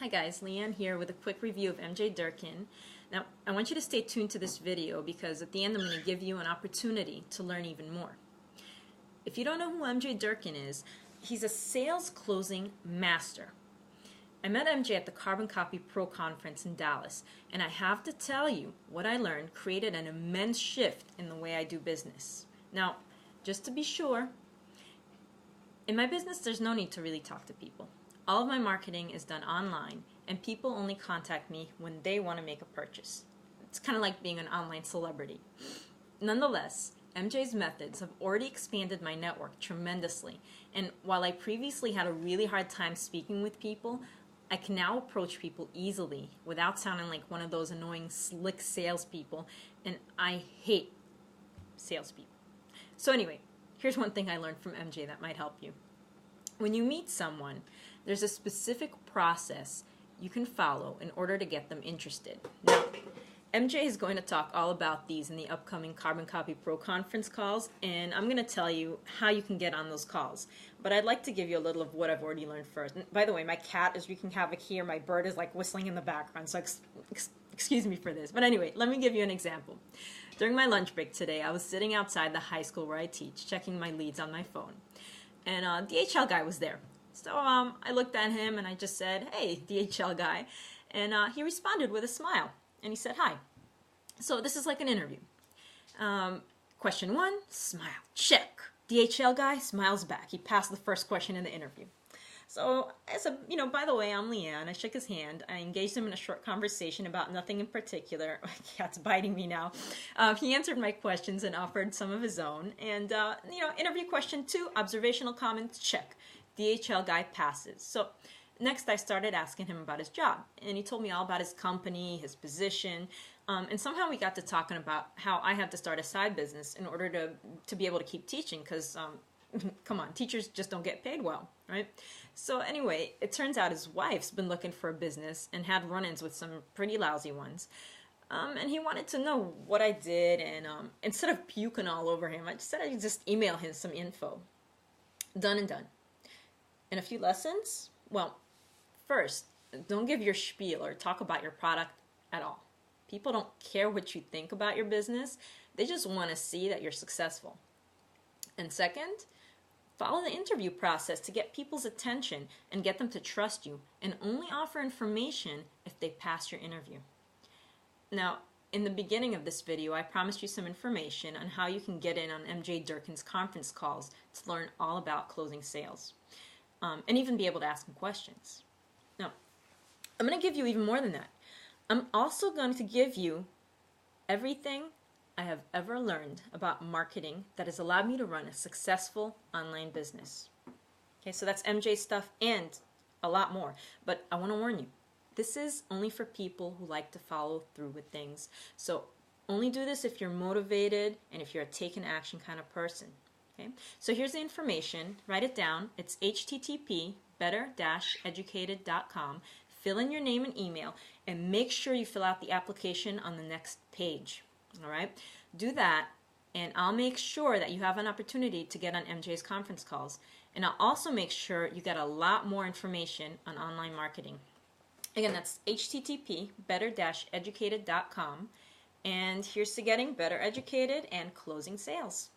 Hi guys, Leanne here with a quick review of MJ Durkin. Now, I want you to stay tuned to this video because at the end I'm going to give you an opportunity to learn even more. If you don't know who MJ Durkin is, he's a sales closing master. I met MJ at the Carbon Copy Pro conference in Dallas, and I have to tell you, what I learned created an immense shift in the way I do business. Now, just to be sure, in my business there's no need to really talk to people. All of my marketing is done online, and people only contact me when they want to make a purchase. It's kind of like being an online celebrity. Nonetheless, MJ's methods have already expanded my network tremendously, and while I previously had a really hard time speaking with people, I can now approach people easily without sounding like one of those annoying slick salespeople, and I hate salespeople. So anyway, here's one thing I learned from MJ that might help you. When you meet someone, there's a specific process you can follow in order to get them interested. Now, MJ is going to talk all about these in the upcoming Carbon Copy Pro conference calls, and I'm going to tell you how you can get on those calls. But I'd like to give you a little of what I've already learned first. And by the way, my cat is wreaking havoc here. My bird is like whistling in the background, so excuse me for this. But anyway, let me give you an example. During my lunch break today, I was sitting outside the high school where I teach, checking my leads on my phone. And DHL guy was there. So I looked at him and I just said, "Hey, DHL guy." And he responded with a smile. And he said, "Hi." So this is like an interview. Question one, smile, check. DHL guy smiles back. He passed the first question in the interview. So I said, by the way, I'm Leanne. I shook his hand. I engaged him in a short conversation about nothing in particular. My cat's biting me now. He answered my questions and offered some of his own. And, interview question two, observational comments, check. DHL guy passes. So next I started asking him about his job. And he told me all about his company, his position. And somehow we got to talking about how I had to start a side business in order to be able to keep teaching because, come on, teachers just don't get paid well, right? So anyway, it turns out his wife's been looking for a business and had run-ins with some pretty lousy ones. And he wanted to know what I did, and instead of puking all over him, I said I'd just email him some info. Done and done. And a few lessons? Well, first, don't give your spiel or talk about your product at all. People don't care what you think about your business. They just want to see that you're successful. And second, follow the interview process to get people's attention and get them to trust you, and only offer information if they pass your interview. Now, in the beginning of this video, I promised you some information on how you can get in on MJ Durkin's conference calls to learn all about closing sales, and even be able to ask him questions. Now, I'm going to give you even more than that. I'm also going to give you everything I have ever learned about marketing that has allowed me to run a successful online business. Okay, so that's MJ stuff and a lot more. But I want to warn you, this is only for people who like to follow through with things. So only do this if you're motivated and if you're a take action kind of person. Okay, so here's the information. Write it down. It's http://better-educated.com. Fill in your name and email, and make sure you fill out the application on the next page. All right, do that, and I'll make sure that you have an opportunity to get on MJ's conference calls. And I'll also make sure you get a lot more information on online marketing. Again, that's http://better-educated.com. And here's to getting better educated and closing sales.